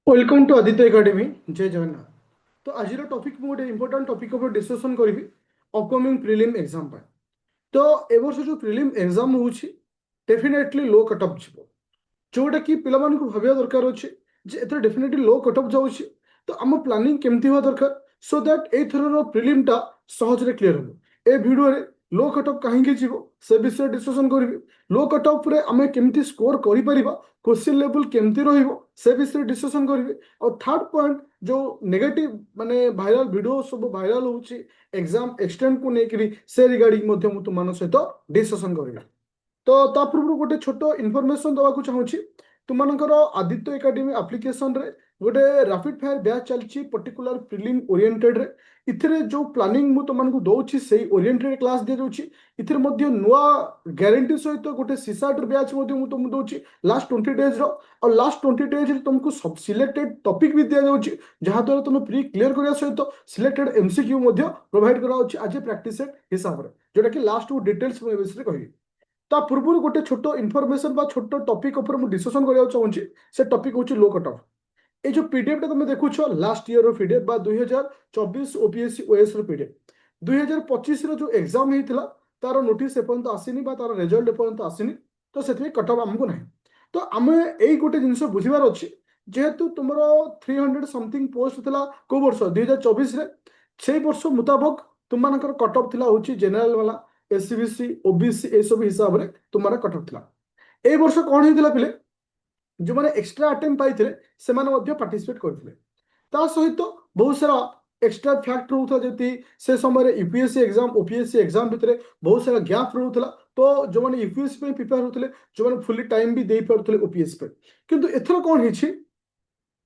Welcome to Aditya academy. जय जगन्नाथ। तो आज टॉपिक मु गोटे इंपोर्टेंट टॉपिक ऊपर डिस्कशन करी अपकमिंग प्रिलिम एग्जाम पर। तो ए वर्ष जो प्रिलिम एग्जाम होची डेफिनेटली लो कट ऑफ जीवो, जोटा कि पिला मानकु भाबिया दरकार अछि जे एथरे डेफिनेटली लो कट ऑफ जाउछि। तो आम प्लानिंग केमती हुआ दरकार सो दैट ए थरर प्रिलिम टा सहज रे क्लियर हो। ए वीडियो रे लो कट ऑफ काहेकि जीवो से विषय डिस्कशन करिवि। लो कट ऑफ रे आमे केमती स्कोर करि परिबा, क्वेश्चन लेवल केमती रहिबो से विषय डिस्कशन करिवि। और थर्ड पॉइंट जो नेगेटिव माने वायरल वीडियो सब वायरल होछि एग्जाम एक्सटेंड को नेकरी से रिगार्डिंग मध्य मु तुम सहित डिस्कशन करिवि। तो ता पूर्व गोटे छोट इनफॉरमेशन दवा चाहूँगी तुमकर आदित्य एकेडमी एप्लिकेशन रे गोटे रैपिड फायर बैच चलती पर्टिकुलर प्रिलिम ओरिएंटेड रे। इथिरे जो प्लानिंग मु तुमको दउछि सेही ओरिएंटेड क्लास दे दउछि। इथिरे मध्य नुआ गारंटी सहित गोटे सीसाट बैच मध्य मु तुमको दउछि लास्ट 20 डेज रो। और लास्ट 20 डेज रे तुमको सब सिलेक्टेड टॉपिक भी दिया जाउछि जहां द्वारा तुम प्री क्लियर करिया सहित सिलेक्टेड एमसीक्यू मध्य प्रोवाइड करा होछि आज प्रैक्टिस सेट हिसाब रे, जोटा कि लास्ट डिटेल्स में विषय कहि। ता पूर्व गोटे छोट इनफॉरमेशन बा छोट टॉपिक ऊपर मु डिस्कशन करिया चाहूँगी। से टॉपिक होछि लो कट ऑफ। ए जो पीडीएफ टा तुम देखुछ लास्ट ईयर रो पीडीएफ बा 2024 ओपीएससी ओएस रो पीडीएफ 2025 रो जो एग्जाम हेतिला तार नोटिस एपर्यंत आसीनी बा तार रिजल्ट एपर्यंत आसीनी। तो सेथि कट ऑफ हमको नाही। तो आमे एई गोटे जिंस बुझिबार अछि जेहेतु तुमरो 300 समथिंग पोस्ट थिला को वर्ष 2024 रे सेई वर्ष मुताबिक तुम मानकर कट ऑफ थिला होछि जनरल वाला एससीबीसी ओबीसी ए सब हिसाब रे तुम्हारा कट ऑफ थिला। ए वर्ष कोन हेतिला पिले जो मैंने एक्स्ट्रा अटेम्प्ट पाइथिले सेमाने मध्य पार्टिसिपेट करथिले। ता सहित बहुत सारा एक्स्ट्रा फैक्ट रहउथा जति से समय यूपीएससी एग्जाम ओपीएससी एग्जाम भितरे बहुत सारा गैप रहउथला। तो जो मैंने यूपीएससी पे प्रिपेयर होतले जो मैंने फुली टाइम भी दे पारथले ओपीएससी पे। किंतु एथर कोन हिछि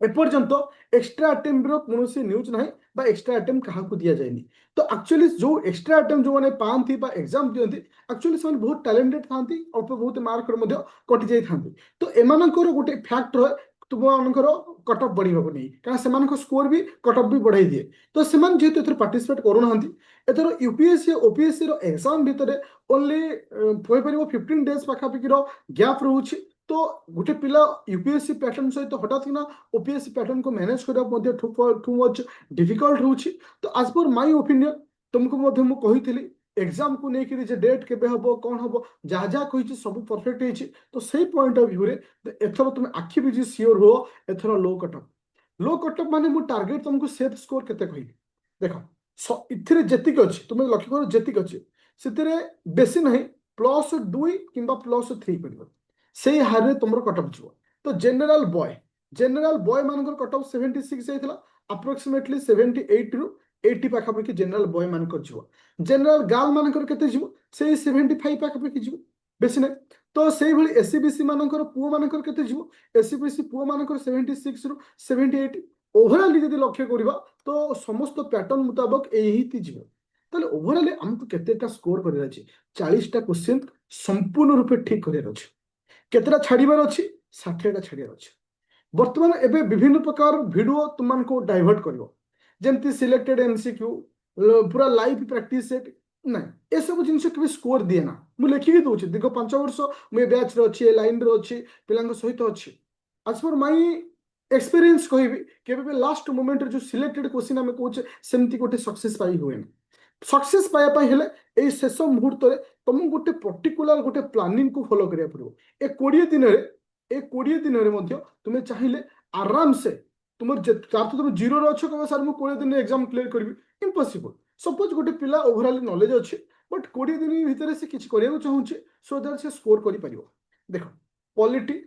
एपर्यंत एक्स्ट्रा अटेम्प्ट रो कोनोसी न्यूज नाही बा एक्स्ट्रा अटेम्प्ट कहा को दिया जायनी। तो एक्चुअली जो एक्स्ट्रा अटेम्प्ट जो माने पांथी बा एग्जाम दियंती एक्चुअली से बहुत टैलेंटेड थांती अल्प बहुत मार्क रो मध्य कटि जाई थांती। तो एमानकर गोटे फैक्ट रहे तुमମାନଙ୍କର कट ऑफ बढ़ी हबो नहीं कारण सेमानक स्कोर भी कट ऑफ भी बढ़ाई दिए। तो सेमान जेहेतु एथर पार्टिसिपेट करू नाहंती एथर यूपीएससी ओपीएससी रो एग्जाम भितरे ओनली कोइ परिबो 15 डेज पाखा पाखी रो गैप रहउछि। तो गोटे पिला यूपीएससी पैटर्न सहित हठात कि ओपीएससी पैटर्न को मैनेज करने टू मच डिफिकल्ट होछि। तो आज पर माय ओपिनियन तुमको मध्य मु कहिथिली एग्जाम को लेकर जे डेट केबे हबो कोन हबो जहाँ जहाँ कहिछि सब परफेक्ट हेछि। तो सेही पॉइंट ऑफ व्यू रे एथर तुम आखि बिजी सियोर हो एथर लो cut of. Low cut of माने मु टारगेट तुमको सेफ स्कोर केते कहि देखो इथिरे जेतिक अछि तुम लक्ष्य करो जेतिक अछि सेतिरे बेसी नहीं +2 किंबा +3 पड़िबो से हारे तुम कट ऑफ जीव। तो जनरल बॉय मानकर कट ऑफ 76 जाइथिला अप्रोक्सीमेटली 78 रु 80 पाखापाखि जनरल बॉय मानकर जीव। जनरल गर्ल मानकर केते जीव से 75 पाखापाखि जीव बेसी नहीं। तो सेही भली एससीबीसी मानकर पुओ मानकर केते जीव एससीबीसी पुओ मानकर 76 रु 78 ओवरऑल यदि लक्ष्य करिबा तो समस्त पैटर्न मुताबिक एही ती जीव। ताले ओवरऑल हमको केतेटा स्कोर करिरा अछि 40 टा क्वेश्चन संपूर्ण रूपे ठीक करिरा अछि केतरा छाड़ीबार अच्छी 60टा छाड़ीबार अच्छी। बर्तमान एबे विभिन्न प्रकार वीडियो तुमको डाइवर्ट करिवो जेमती सिलेक्टेड एमसीक्यू पूरा लाइव प्रैक्टिस सेट ना ए सब जिनस के स्कोर दिए ना मु लेखिक दउछि दीर्घ 5 वर्ष मु ए बैच रे अछि लाइन रे अछि पिलांग सहित अछि। आज पर माय एक्सपीरियंस कहबी केबे भी लास्ट मोमेंट रे जो सिलेक्टेड क्वेश्चन हम कहूचे सेमती गोटे सक्सेस पाई हुए सक्सेस पाया पाई हेले ए शेष मुहूर्त रे तुम गोटे पर्टिकुलर गोटे प्लानिंग को फॉलो करिया पड़ो। ए 20 दिन रे ए 20 दिन रे मध्य तुमे चाहिए आराम से तुम तुम जीरो रे अच्छो कबे सर मु 20 दिन एग्जाम क्लियर करबी इम्पॉसिबल। सपोज गोटे पिला ओवरऑल नॉलेज अच्छे बट 20 दिन भीतर से किछि करिया चाहूचे सो दैट से स्कोर करि परिबो। देखो polity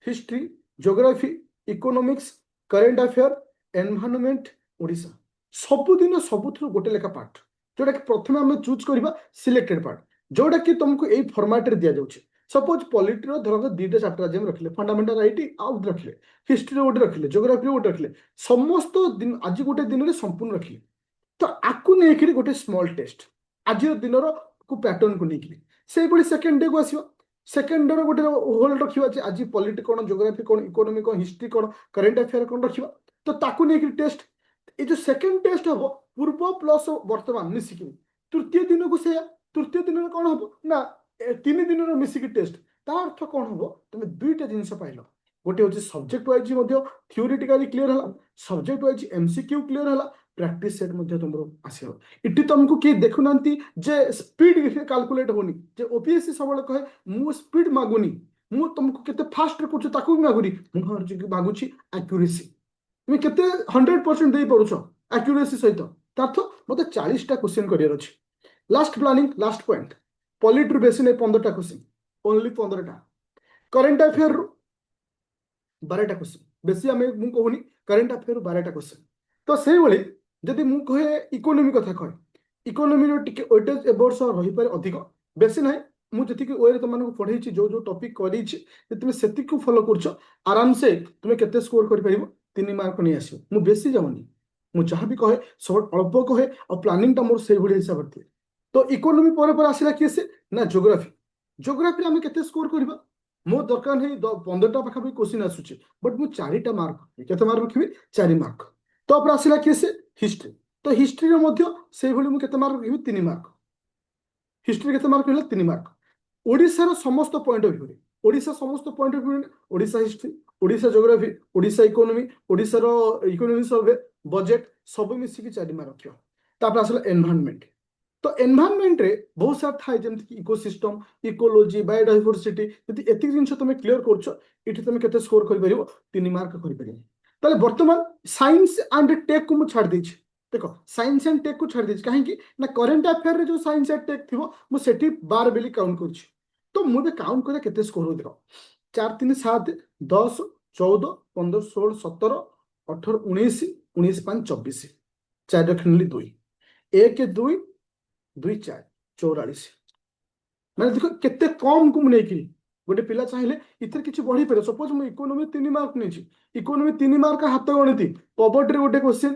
history geography economics current affair environment Odisha सबुदिन सबुथु गोटे लेखा पार्ट जोटा कि प्रथम आम चूज करवा सिलेक्टेड पार्ट जोटा कि तुमको यही फॉर्मेट रे दिया जाउछे। सपोज पॉलिटी रो धरक दुईटा चैप्टर जेम रखले फंडामेंटल आईटी आउट रखले हिस्ट्री गोटे रखले ज्योग्राफी गोटे रखले समस्त दिन आज गोटे दिन में संपूर्ण रखले। तो आकु नहीं गोटे स्मॉल टेस्ट आज दिन को पैटर्न को लेकिन से भाई सेकेंड डे को आसो सेकेंड डे गोटे होल्ड रखा आज पॉलिटी कौन ज्योग्राफी कौन इकोनॉमी कौन हिस्ट्री कौन करंट अफेयर कौन रखा। तो ताकू नहीं टेस्ट ये जो सेकेंड टेस्ट हम पूर्व प्लस वर्तमान मिसिकी तृतीय दिन को से तृतीय दिन कौन हम ना 3 दिन मिसिकी टेस्ट ता अर्थ कौन हम तुम दुईटा जिनस पाइल गोटे हूँ सब्जेक्ट वाइज थियोरिटिकाली क्लीयर है, सब्जेक्ट वाइज एमसीक्यू क्लीयर है, प्रैक्टिस सेट तुम आसो। इटी तुमको किए देखुना जे स्पीड कैलकुलेट होनी, जे ओपीएससी सब कहे मु स्पीड मागुनी, मु तुमको केते फास्ट कर मागुनी, मुझे मागुची एक्यूरेसी। तुम्हें केते 100% दे पड़ुछ एक्यूरेसी सहित, तार्थ मत 40टा क्वेश्चन करियर अछि। Last planning last point, polity बेसी नहीं 15टा क्वेश्चन, ओनली 15टा। करेंट अफेयर 12टा क्वेश्चन, बेसी आम मुझे कहूनी करेंट अफेयर 12टा क्वेश्चन। तो से भाई जदि मु कहे इकोनोमी कथा कहे, इकोनोमी वेटेज ए वर्ष रही पारे अधिक, बेसी ना मुझे वे तुमको पढ़े जो जो टॉपिक कर तुम से फॉलो कर आराम से तुम्हें केते स्कोर कर 3 मार्क नहीं आसो। मु बेसी जाऊनी, मुझे जहाँ भी कहे सब अल्प कहे और प्लानिंग मोर से हिसाब से। तो इकोनोमी पर आसला किए से ना जोग्राफी, जोग्राफी आम के स्कोर करवा मो दरकार नहीं 15टा पाखापी क्वेश्चन आसूचे, बट मुझे 4टा मार्क के मार्क रखी 4 मार्क। तो आसला किए से हिस्ट्री, तो हिस्ट्री से मुझे मार्क रखी 3 मार्क, हिस्ट्री के मार्क रहा 3 मार्क। ओडिशार समस्त पॉइंट ऑफ व्यू, ओडिशा समस्त point of view, Odisha history, Odisha geography, Odisha economy, ओडिशार इकोनोमी सर्वे, बजेट सब मिसिक 4 मार्क रखियो। तापर आसला एनवायरनमेंट, तो एनवायरनमेंट रे बहुत सारा थाए जमती इकोसिस्टम, इकोलॉजी, बायोडाइवर्सिटी, यदि एतिक जिनस तुम क्लियर करछ इठी तुम केते स्कोर कर परिबो 3 मार्क कर परिबो। ताले वर्तमान साइंस एंड टेक को मु छाड़ देछि। देखो साइंस एंड टेक को छाड़ देछि काहे ना करंट अफेयर रे जो साइंस एंड टेक थिबो मु सेठी 12 बेली काउंट करछि। तो मु बे काउंट करे केते स्कोर हो देखो 4 3 7 10 14 15 16 17 18 19 19 5 24 4 रखनली 2 1 2 2 4 44 मैंने देखो केते कम को नहीं गोटे पिला चाहिए इधर किसी बढ़ी पारे। सपोज मुझे इकोनोमी 3 मार्क नहीं, इकोनोमी 3 मार्क हाथ गणित, पॉवर्टी गोटे क्वेश्चन,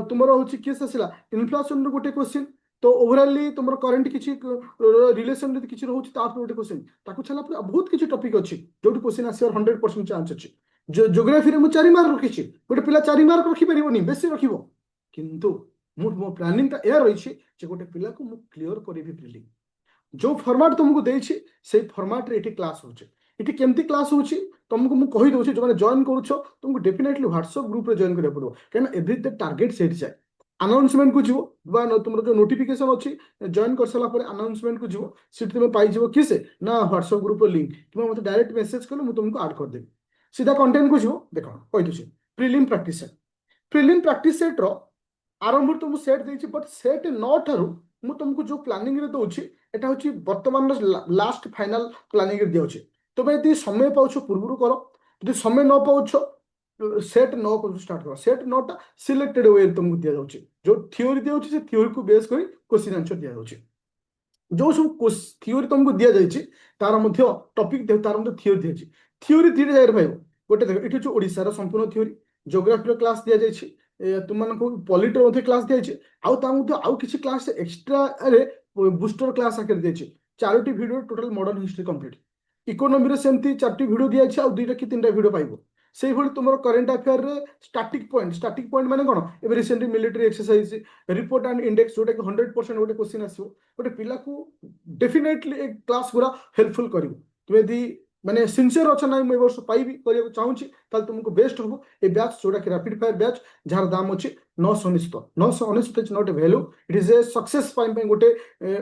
तुम हूँ किस आसला इनफ्लेशन गोटे क्वेश्चन, तो ओवरऑली तुम करंट किसी रिलेशन किसी रोचे गोटे क्वेश्चन ताको छाला बहुत किसी टॉपिक अच्छी जो क्वेश्चन आसवर 100% चांस अच्छी। जोग्राफी में 4 मार्क रखी, गोटे पिला 4 मार्क रखिपारे बेसी रख, किंतु मो प्लानिंग रही गोटे पिला को क्लीयर करी प्रिलिम जो फॉर्मेट तुमको देछि से फॉर्मेट रे एठी क्लास होचे। एठी केमती क्लास होची तुमको मु कहि दोछि, जो माने जॉइन करूछो तुमको डेफिनेटली व्हाट्सएप ग्रुप रे जॉइन करे पड़ो, केना एवरी द टारगेट सेट जाय अनाउंसमेंट को जीवो बा तुमरो जो नोटिफिकेशन अछि जॉइन कर सला पर अनाउंसमेंट को जीवो सीट तुम पाई जीवो किसे ना व्हाट्सएप ग्रुप लिंक कि मते डायरेक्ट मैसेज कलो मु तुमको ऐड कर देबी सीधा कंटेंट को जीवो। देखो कहि दोछि prelim practice set, prelim practice set रो आरंभ तुमको सेट देछि, बट सेट न ठारू मु तुमको जो प्लानिंग रे दोछि एटा होछि वर्तमान लास्ट फाइनल प्लानिंग रे दियोछि। तो यदि समय पाउछ पूर्व करो, यदि समय न पाउछ सेट न कर स्टार्ट करो। सेट नटा सिलेक्टेड वे तुमको दिया जाउछि, जो थ्योरी दियोछि से थ्योरी को बेस करी क्वेश्चन आंसर दिया जाउछि। जो सब थ्योरी तुमको दिया जाइछि तार मध्य टॉपिक दे तार मध्य थ्योरी दिया जाइछि, थ्योरी धीरे जाय भाइबो गोटे देखो एठी जो ओडिसा रो संपूर्ण थ्योरी, ज्योग्राफी रो क्लास दिया जाइछि, तुमको पॉलिटी रो क्लास दिया जाइछि, आउ ता मध्य आउ किछि क्लास एक्स्ट्रा रे बूस्टर क्लास आकर दिया 4टी video total modern history complete. Economy रे सेमती 4टी वीडियो दिया जाइछि आउ 2टा कि 3टा वीडियो पाइबो। से भली तुमरो करंट अफेयर रे स्टैटिक पॉइंट माने कोन एबे recently military exercise report and index जोटा कि 100% गोटे क्वेश्चन आसीबो, गोटे पिला को डेफिनेटली एक क्लास पूरा हेल्पफुल करिवो। तुम यदि माने सिंसियर अच्छा ना मैं वर्ष पाइबी करिया चाहूची ताल तुमको बेस्ट हो ए बैच जोटा कि रैपिड फायर बैच जार दाम अछि 919। 919 is not a value, it is a success pine पे गोटे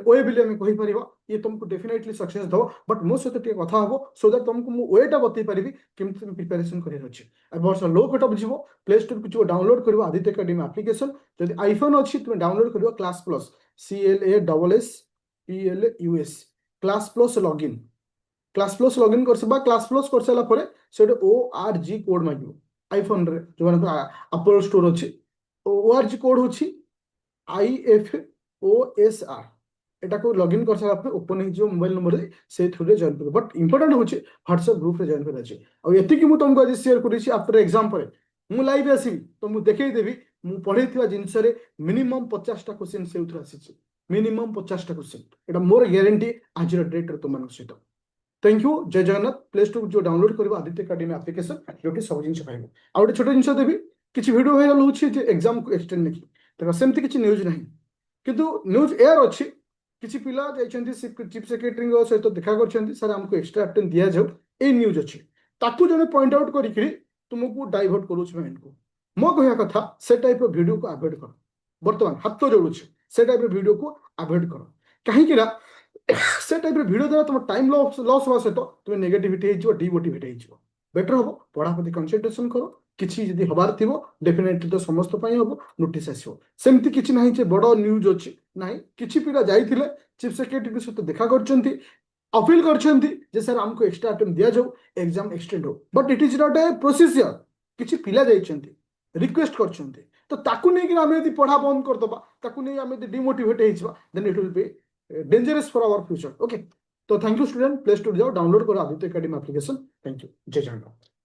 ओए बिले हम कहि परिबा ये तुमको डेफिनेटली सक्सेस दो। बट मो सहित टिके कथा हबो सो दैट तुमको मु ओएटा बतै परिबी केमति तुम प्रिपरेशन करि रहछि। आ वर्ष लो कट ऑफ जीवो प्ले स्टोर को डाउनलोड करबो आदित्य एकेडमी एप्लीकेशन, जदि आईफोन अछि तुम डाउनलोड करबो class plus CLASSPLUS class plus login, class plus login करबा क्लास प्लस कर साला परे से ORG कोड मागियो आईफोन रे जो माने एप्पल स्टोर अछि ORG कोड होछि IFOSR, एटा को लॉगिन कर साला परे ओपन हो जो मोबाइल नंबर रे से थ्रू रे जॉइन कर। बट इंपोर्टेंट होछि व्हाट्सएप ग्रुप रे जॉइन कर अछि। आ एति कि मु तुमको आज शेयर करि छी आफ्टर एग्जाम परे मु लाइव आसीबी तो मु देखै देबी मु पढैथिबा जिंस रे मिनिमम 50टा क्वेश्चन से उतर आसी, मिनिमम 50टा क्वेश्चन एटा मोर गारंटी आज डेट रे तुम सहित। थैंक यू, जय जगन्नाथ। प्ले स्टोर जो डाउनलोड कर आदित्य एकेडमी एप्लीकेशन जो सब जिन पाइब। आ गोटे छोट जिन देवी किसी वीडियो भाइराल हो एग्जाम को एक्सटेंड नहीं देखो सेमती किसी न्यूज ना किंतु न्यूज एयर अच्छी किसी पिला चीफ सेक्रेटरी सहित देखा कर सर आमको एक्सट्रा अटेंड दि जाऊ ये न्यूज अच्छी ताकू जने पॉइंट आउट करिकरी तुमको डाइवर्ट करूछ माइंड को मो कहया कथा से टाइप रो वीडियो को अवॉइड कर वर्तमान हाथ तो जोड़ुछ से टाइप रो वीडियो को अवॉइड कर कहीं कि ना से टाइप रो वीडियो द्वारा तुम टाइम लॉस होवा सहित तुम नेगेटिविटी हो डिमोटिवेट हो बेटर हम पढ़ापति कंसंट्रेशन कर किसी जदि हबार थिबो डेफिनेटली तो समस्त पई हबो नोटिस आसीबो सेमती किछि नाही जे बड़ न्यूज अछि नाही किछि पिला जाइथिले चीफ सेक्रेटरी सहित देखा करछंती अपील करछंती जे सर हमको एक्स्ट्रा अटेम्प्ट दिया जाऊ एग्जाम एक्सटेंड हो but it is not a procedure किछि पिला जाइछंती रिक्वेस्ट करछंती तो ताकू नै कि हमें यदि पढ़ा बंद कर दबा ताकू नै हमें यदि डिमोटिवेट हेइछबा then it will be dangerous for our future okay तो thank you student play store जाओ डाउनलोड करो Aditya academy application thank you जय जगन्नाथ।